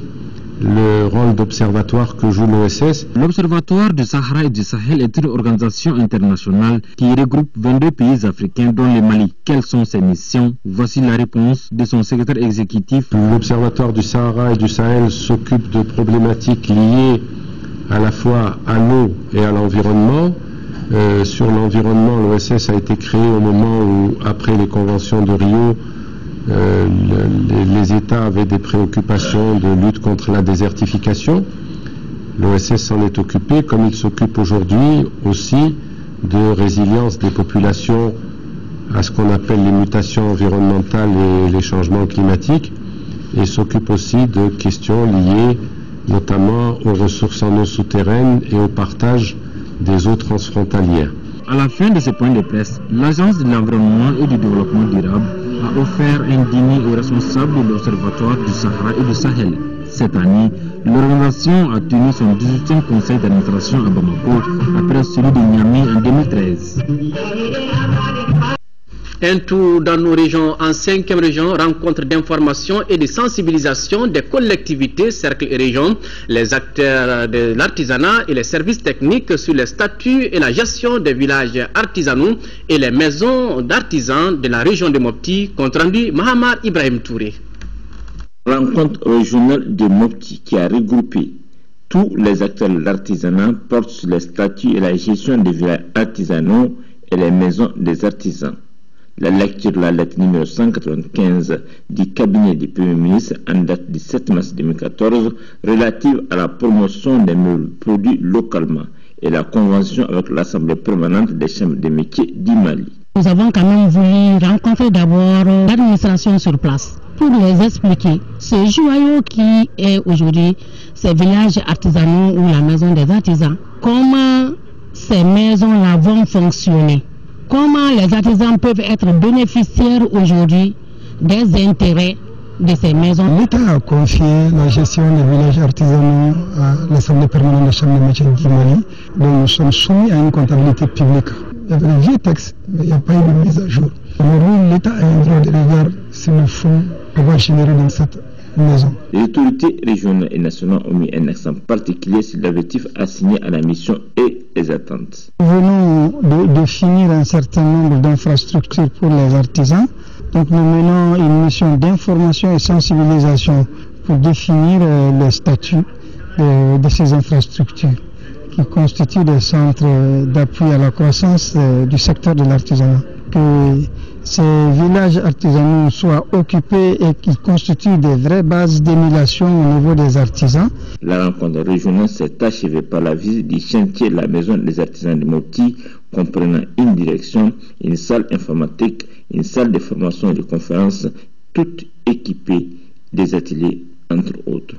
le rôle d'observatoire que joue l'OSS. L'Observatoire du Sahara et du Sahel est une organisation internationale qui regroupe 22 pays africains dont le Mali. Quelles sont ses missions? Voici la réponse de son secrétaire exécutif. L'Observatoire du Sahara et du Sahel s'occupe de problématiques liées à la fois à l'eau et à l'environnement. Sur l'environnement, l'OSS a été créé au moment où, après les conventions de Rio, les États avaient des préoccupations de lutte contre la désertification. L'OSS s'en est occupé, comme il s'occupe aujourd'hui aussi de résilience des populations à ce qu'on appelle les mutations environnementales et les changements climatiques, et s'occupe aussi de questions liées notamment aux ressources en eau souterraines et au partage des eaux transfrontalières. À la fin de ce point de presse, l'Agence de l'environnement et du développement durable a offert un dîner aux responsables de l'Observatoire du Sahara et du Sahel. Cette année, l'organisation a tenu son 18e conseil d'administration à Bamako après celui de Niamey en 2013. Un tour dans nos régions, en 5e région, rencontre d'information et de sensibilisation des collectivités, cercles et régions, les acteurs de l'artisanat et les services techniques sur les statuts et la gestion des villages artisanaux et les maisons d'artisans de la région de Mopti, compte rendu Mahamar Ibrahim Touré. Rencontre régionale de Mopti qui a regroupé tous les acteurs de l'artisanat porte sur les statuts et la gestion des villages artisanaux et les maisons des artisans. La lecture de la lettre numéro 195 du cabinet du Premier ministre en date du 7 mars 2014 relative à la promotion des meubles produits localement et la convention avec l'Assemblée permanente des chambres de métiers du Mali. Nous avons quand même voulu rencontrer d'abord l'administration sur place pour les expliquer ce joyau qui est aujourd'hui ces villages artisanaux ou la maison des artisans. Comment ces maisons-là vont fonctionner? Comment les artisans peuvent être bénéficiaires aujourd'hui des intérêts de ces maisons? L'État a confié la gestion des villages artisanaux à l'Assemblée permanente des chambres de métiers du Mali, dont nous sommes soumis à une comptabilité publique. Il y avait des vieux textes, mais il n'y a pas eu de mise à jour. Aujourd'hui, l'État a un droit de regard sur le fonds qu'on va générer dans cette maison. Les autorités régionales et nationales ont mis un accent particulier sur l'objectif assigné à la mission et les attentes. Nous venons de finir un certain nombre d'infrastructures pour les artisans. Donc nous menons une mission d'information et sensibilisation pour définir les statuts de ces infrastructures qui constituent des centres d'appui à la croissance du secteur de l'artisanat. Que ces villages artisanaux soient occupés et qui constituent des vraies bases d'émulation au niveau des artisans. La rencontre régionale s'est achevée par la visite du chantier de la maison des artisans de Mopti, comprenant une direction, une salle informatique, une salle de formation et de conférences, toutes équipées des ateliers entre autres.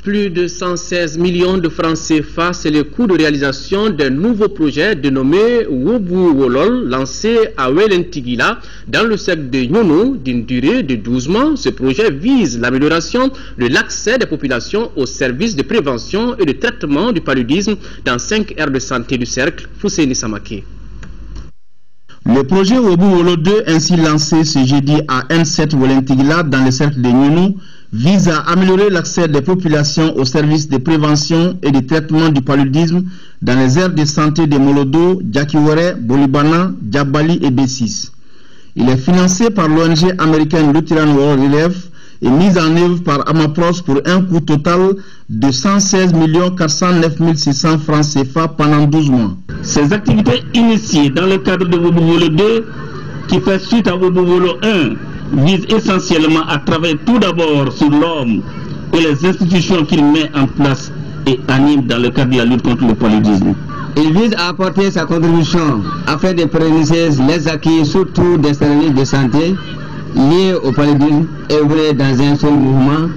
Plus de 116 millions de francs CFA, c'est le coût de réalisation d'un nouveau projet dénommé Wobu Wolol, lancé à Welentigila, dans le secteur de Nyono, d'une durée de 12 mois. Ce projet vise l'amélioration de l'accès des populations aux services de prévention et de traitement du paludisme dans 5 aires de santé du cercle. Fousseini Samake. Le projet Wobu Wolol 2, ainsi lancé ce jeudi à N7 Welentigila, dans le cercle de Nyono, vise à améliorer l'accès des populations aux services de prévention et de traitement du paludisme dans les aires de santé de Molodo, Djakiwere, Bolibana, Djabali et B6. Il est financé par l'ONG américaine Lutheran World Relief et mis en œuvre par Amapros pour un coût total de 116 409 600 francs CFA pendant 12 mois. Ces activités initiées dans le cadre de Wobu Wolol 2, qui fait suite à Wobu Wolol 1, vise essentiellement à travailler tout d'abord sur l'homme et les institutions qu'il met en place et anime dans le cadre de la lutte contre le paludisme. Il vise à apporter sa contribution afin de pérenniser les acquis, surtout des services de santé liés au paludisme, œuvrer dans un seul mouvement,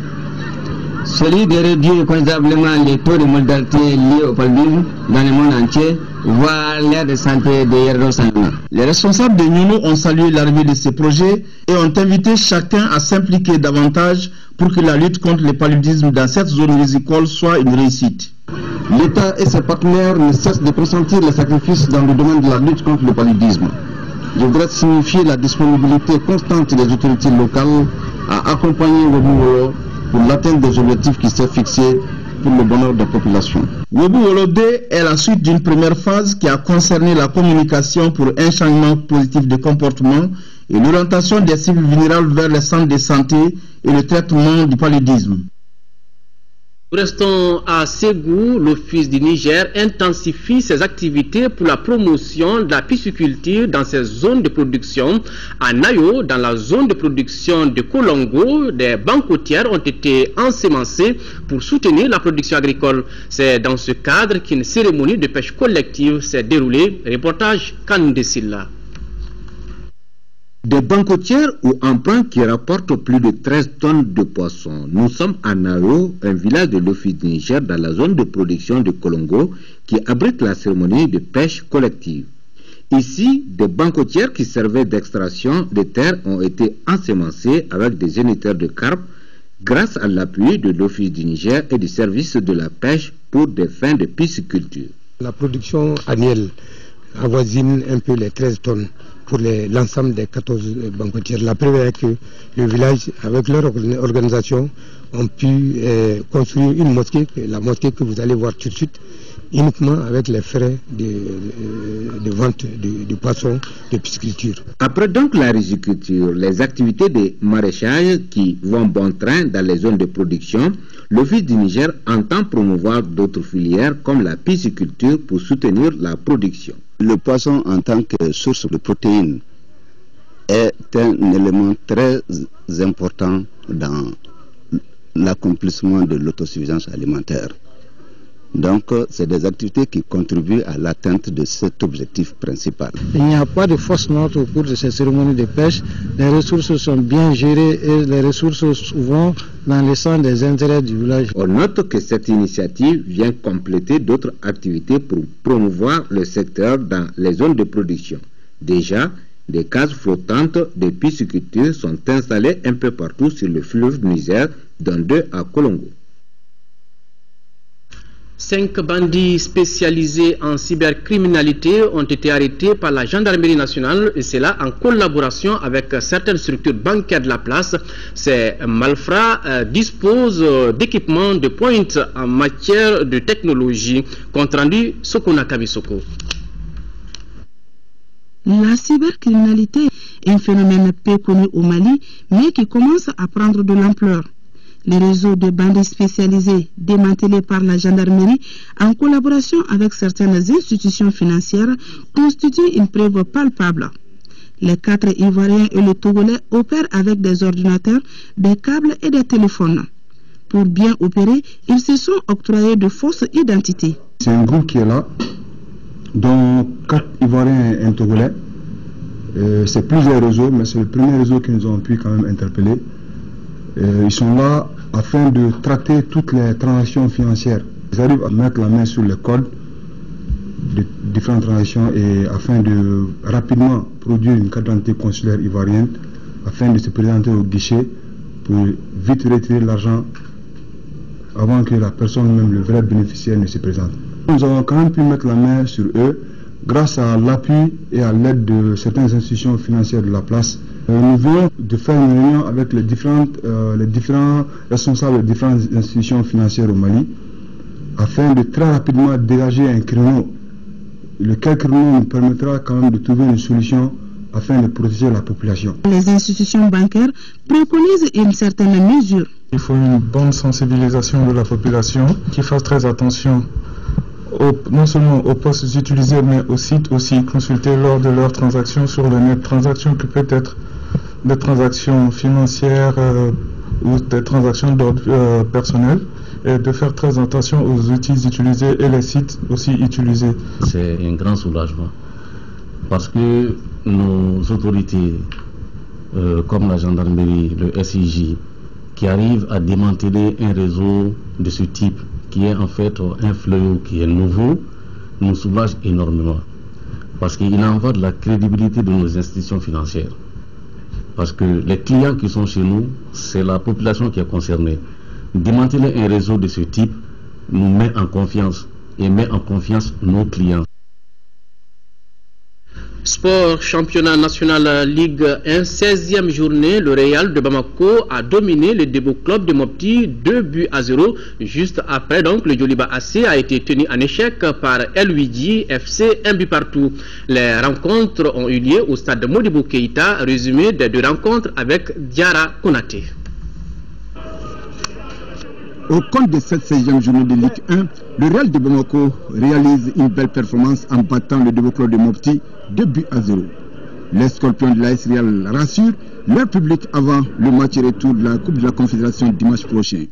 celui de réduire considérablement les taux de mortalité liés au paludisme dans le monde entier, voire l'aire de santé de Yerdo-Sanana. Les responsables de Nyono ont salué l'arrivée de ce projet et ont invité chacun à s'impliquer davantage pour que la lutte contre le paludisme dans cette zone risicole soit une réussite. L'État et ses partenaires ne cessent de consentir les sacrifices dans le domaine de la lutte contre le paludisme. Je voudrais signifier la disponibilité constante des autorités locales à accompagner Wobu Wolol pour l'atteinte des objectifs qui s'est fixés pour le bonheur des populations. Wobu Wolol 2 est la suite d'une première phase qui a concerné la communication pour un changement positif de comportement et l'orientation des cibles vulnérables vers les centres de santé et le traitement du paludisme. Restons à Ségou. L'Office du Niger intensifie ses activités pour la promotion de la pisciculture dans ses zones de production. À Nayo, dans la zone de production de Kolongo, des bancs côtières ont été ensemencées pour soutenir la production agricole. C'est dans ce cadre qu'une cérémonie de pêche collective s'est déroulée. Reportage Kandesilla. Des bancotières ou emprunts qui rapportent plus de 13 tonnes de poissons. Nous sommes à Naro, un village de l'Office du Niger dans la zone de production de Kolongo qui abrite la cérémonie de pêche collective. Ici, des bancotières qui servaient d'extraction de terre ont été ensemencées avec des géniteurs de carpe grâce à l'appui de l'Office du Niger et du service de la pêche pour des fins de pisciculture. La production annuelle avoisine un peu les 13 tonnes pour l'ensemble des 14 bancotières. La première est que le village, avec leur organisation, ont pu construire une mosquée, la mosquée que vous allez voir tout de suite, uniquement avec les frais de vente de poissons de pisciculture. Après donc la riziculture, les activités de maraîchage qui vont bon train dans les zones de production, l'Office du Niger entend promouvoir d'autres filières comme la pisciculture pour soutenir la production. Le poisson en tant que source de protéines est un élément très important dans l'accomplissement de l'autosuffisance alimentaire. Donc, c'est des activités qui contribuent à l'atteinte de cet objectif principal. Il n'y a pas de fausse note au cours de ces cérémonies de pêche. Les ressources sont bien gérées et les ressources vont dans le sens des intérêts du village. On note que cette initiative vient compléter d'autres activités pour promouvoir le secteur dans les zones de production. Déjà, des cases flottantes de pisciculture sont installées un peu partout sur le fleuve Niger, dont 2 à Kolongo. 5 bandits spécialisés en cybercriminalité ont été arrêtés par la gendarmerie nationale, et c'est là en collaboration avec certaines structures bancaires de la place. Ces malfrats disposent d'équipements de pointe en matière de technologie. Compte rendu Sokona Kamisoko. La cybercriminalité est un phénomène peu connu au Mali, mais qui commence à prendre de l'ampleur. Les réseaux de bandits spécialisés démantelés par la gendarmerie en collaboration avec certaines institutions financières constituent une preuve palpable. Les 4 Ivoiriens et le Togolais opèrent avec des ordinateurs, des câbles et des téléphones. Pour bien opérer, ils se sont octroyés de fausses identités. C'est un groupe qui est là, dont 4 Ivoiriens et un Togolais. C'est plusieurs réseaux, mais c'est le premier réseau que nous avons pu quand même interpeller. Ils sont là afin de traiter toutes les transactions financières. Ils arrivent à mettre la main sur les codes de différentes transactions et afin de rapidement produire une carte d'identité consulaire ivoirienne afin de se présenter au guichet pour vite retirer l'argent avant que la personne, même le vrai bénéficiaire, ne se présente. Nous avons quand même pu mettre la main sur eux grâce à l'appui et à l'aide de certaines institutions financières de la place. Nous venons de faire une réunion avec les différents responsables des différentes institutions financières au Mali afin de très rapidement dégager un créneau. Lequel créneau nous permettra quand même de trouver une solution afin de protéger la population. Les institutions bancaires préconisent une certaine mesure. Il faut une bonne sensibilisation de la population qui fasse très attention non seulement aux postes utilisés, mais aux sites aussi consultés lors de leurs transactions sur le net. Transactions qui peuvent être des transactions financières ou des transactions d'ordre personnel, et de faire très attention aux outils utilisés et les sites aussi utilisés. C'est un grand soulagement parce que nos autorités comme la gendarmerie, le SIJ, qui arrivent à démanteler un réseau de ce type qui est en fait un fléau qui est nouveau, nous soulage énormément. Parce qu'il en va de la crédibilité de nos institutions financières. Parce que les clients qui sont chez nous, c'est la population qui est concernée. Démanteler un réseau de ce type nous met en confiance et met en confiance nos clients. Sport, championnat national Ligue 1, 16e journée, le Real de Bamako a dominé le Debo Club de Mopti 2-0. Juste après, donc, le Joliba AC a été tenu en échec par El Ouidji FC, 1 but partout. Les rencontres ont eu lieu au stade de Modibo Keïta, résumé des 2 rencontres avec Diara Konaté. Au compte de cette 16e journée de Ligue 1, le Real de Bamako réalise une belle performance en battant le Debo Club de Mopti 2-0. Les Scorpions de l'AS Real rassurent leur public avant le match retour de la Coupe de la Confédération dimanche prochain.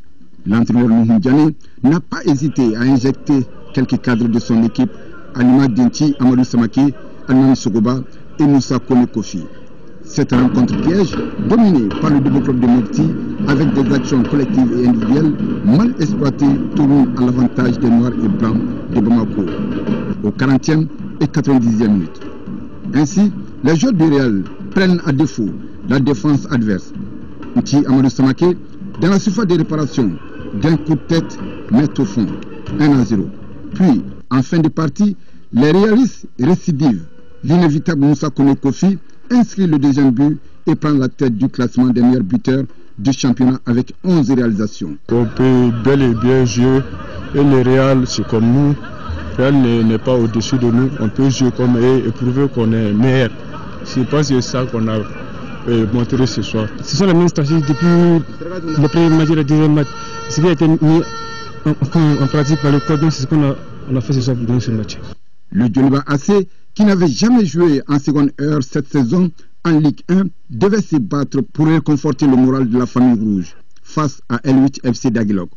L'entraîneur Mouhoun Diané n'a pas hésité à injecter quelques cadres de son équipe, Alima Denti, Amadou Samaki, Almami Sogoba et Moussa Kone Kofi. Cette rencontre piège, dominée par le développement de Mopti, avec des actions collectives et individuelles mal exploitées, tourne à l'avantage des Noirs et Blancs de Bamako, au 40e et 90e minute. Ainsi, les joueurs du Real prennent à défaut la défense adverse. Nti Amadou Samake, dans la surface de réparation, d'un coup de tête, met au fond, 1-0. Puis, en fin de partie, les réalistes récidivent. L'inévitable Moussa Kone Kofi inscrit le deuxième but et prend la tête du classement des meilleurs buteurs du championnat avec 11 réalisations. On peut bel et bien jouer, et le Real, c'est comme nous. Le Real n'est pas au-dessus de nous. On peut jouer comme eux et prouver qu'on est meilleur. C'est pas ça qu'on a montré ce soir. Ce sont les mêmes stratégies depuis le premier match et le deuxième match. Ce qui a été mis en pratique par le coach, c'est ce qu'on a fait ce soir dans ce match. Le Djoliba AC, qui n'avait jamais joué en seconde heure cette saison en Ligue 1, devait se battre pour réconforter le moral de la famille rouge face à L8 FC d'Aguilog.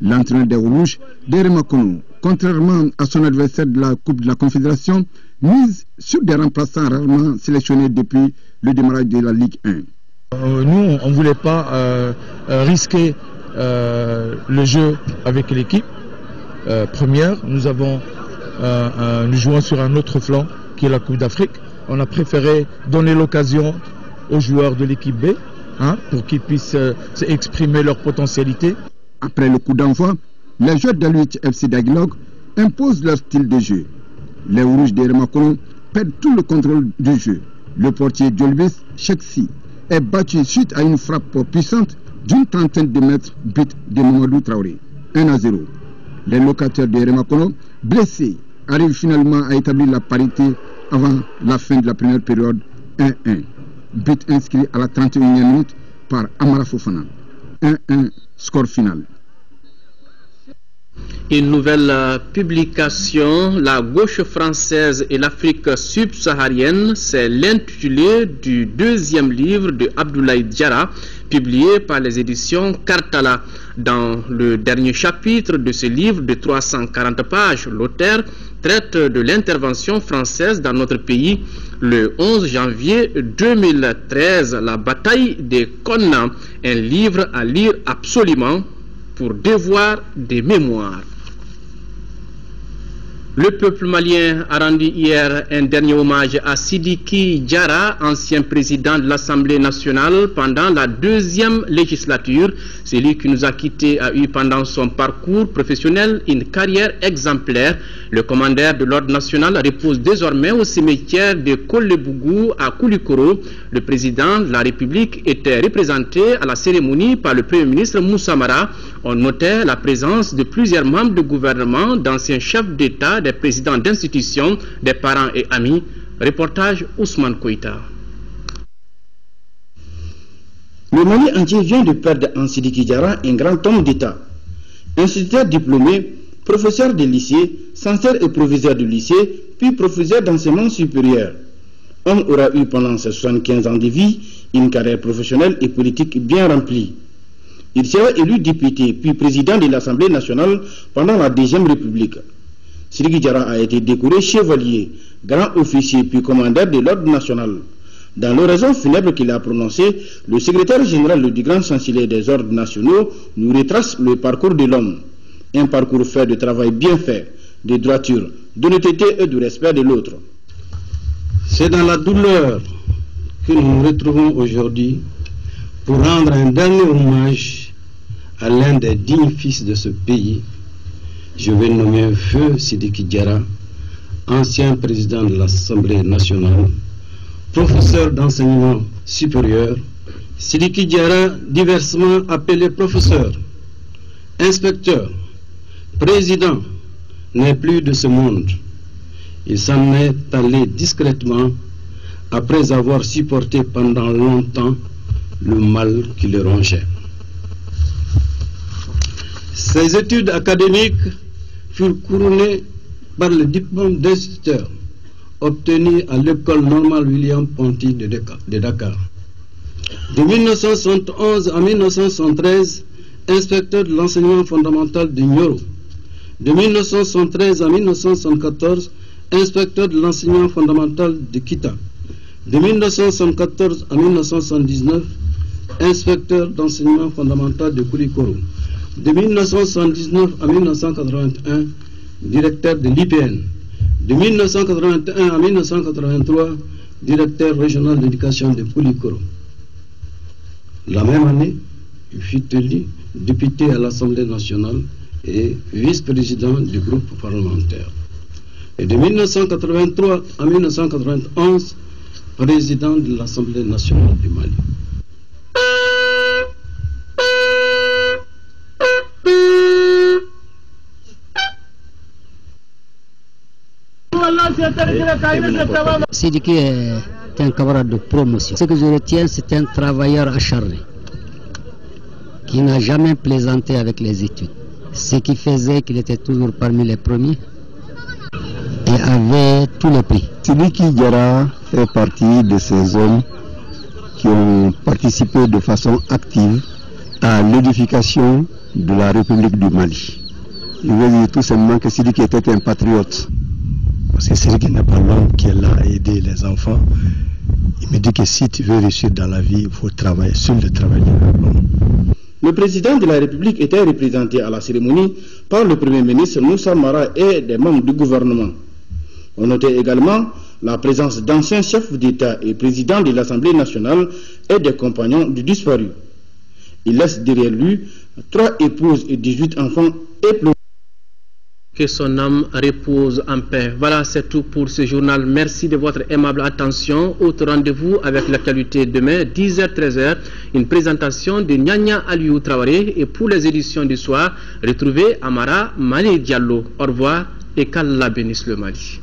L'entraîneur des Rouges, Derema Kono, contrairement à son adversaire de la Coupe de la Confédération, mise sur des remplaçants rarement sélectionnés depuis le démarrage de la Ligue 1. Nous, on ne voulait pas risquer le jeu avec l'équipe première. Nous jouons sur un autre flanc qui est la Coupe d'Afrique. On a préféré donner l'occasion aux joueurs de l'équipe B pour qu'ils puissent exprimer leur potentialité. Après le coup d'envoi, les joueurs d'L8 FC d'Aguilog imposent leur style de jeu. Les Rouges de Remakolo perdent tout le contrôle du jeu. Le portier Djolbis Cheksi est battu suite à une frappe puissante d'une trentaine de mètres, but de Mamadou Traoré. 1-0. Les locataires de Remakolo, blessés, arrivent finalement à établir la parité avant la fin de la première période. 1-1. But inscrit à la 31e minute par Amara Fofana. 1-1, score final. Une nouvelle publication, La gauche française et l'Afrique subsaharienne, c'est l'intitulé du deuxième livre de Abdoulaye Diarra, publié par les éditions Kartala. Dans le dernier chapitre de ce livre de 340 pages, l'auteur traite de l'intervention française dans notre pays le 11 janvier 2013, la bataille des Konna, un livre à lire absolument pour devoir des mémoires. Le peuple malien a rendu hier un dernier hommage à Sidiki Diarra, ancien président de l'Assemblée nationale pendant la deuxième législature. Celui qui nous a quittés a eu pendant son parcours professionnel une carrière exemplaire. Le commandeur de l'ordre national repose désormais au cimetière de Kolebougou à Koulikoro. Le président de la République était représenté à la cérémonie par le Premier ministre Moussa Mara. On notait la présence de plusieurs membres du gouvernement, d'anciens chefs d'État, des présidents d'institutions, des parents et amis. Reportage Ousmane Koïta. Le Mali entier vient de perdre en Sidiki Diarra un grand homme d'État. Instituteur diplômé, professeur de lycée, censeur et proviseur de lycée, puis professeur d'enseignement supérieur. Homme aura eu pendant ses 75 ans de vie une carrière professionnelle et politique bien remplie. Il sera élu député puis président de l'Assemblée nationale pendant la Deuxième République. Sidiki Diarra a été décoré chevalier, grand officier puis commandeur de l'ordre national. Dans l'oraison funèbre qu'il a prononcée, le secrétaire général du Grand Chancelier des ordres nationaux nous retrace le parcours de l'homme. Un parcours fait de travail bien fait, de droiture, d'honnêteté et de respect de l'autre. C'est dans la douleur que nous nous retrouvons aujourd'hui pour rendre un dernier hommage à l'un des dignes fils de ce pays. Je vais nommer Feu Sidiki Diarra, ancien président de l'Assemblée nationale, professeur d'enseignement supérieur. Sidiki Diarra, diversement appelé professeur, inspecteur, président, n'est plus de ce monde. Il s'en est allé discrètement après avoir supporté pendant longtemps le mal qui le rongeait. Ses études académiques furent couronnées par le diplôme d'instituteur obtenu à l'école normale William Ponty de Dakar. De 1971 à 1973, inspecteur de l'enseignement fondamental de Nioro. De 1973 à 1974, inspecteur de l'enseignement fondamental de Kita. De 1974 à 1979, inspecteur d'enseignement fondamental de Koulikoro. De 1979 à 1981, directeur de l'IPN. De 1981 à 1983, directeur régional d'éducation de Koulikoro. La même année, il fut élu député à l'Assemblée nationale et vice-président du groupe parlementaire. Et de 1983 à 1991, président de l'Assemblée nationale du Mali. Sidiki est un camarade de promotion. Ce que je retiens, c'est un travailleur acharné qui n'a jamais plaisanté avec les études. Ce qui faisait qu'il était toujours parmi les premiers et avait tous les prix. Sidiki Diarra fait partie de ces hommes qui ont participé de façon active à l'édification de la République du Mali. Je veux dire tout simplement que Sidiki était un patriote. Parce que Sidiki n'est pas l'homme qui est là à aider les enfants. Il me dit que si tu veux réussir dans la vie, il faut travailler sur le travail de l'homme. Le président de la République était représenté à la cérémonie par le Premier ministre Moussa Mara et des membres du gouvernement. On notait également la présence d'anciens chefs d'État et présidents de l'Assemblée nationale et des compagnons du disparu. Il laisse derrière lui 3 épouses et 18 enfants éplorés. Que son âme repose en paix. Voilà, c'est tout pour ce journal. Merci de votre aimable attention. Autre rendez-vous avec l'actualité demain, 10h-13h. Une présentation de Nyanya Aliou Traoré. Et pour les éditions du soir, retrouvez Amara Mané Diallo. Au revoir et qu'Allah bénisse le Mali.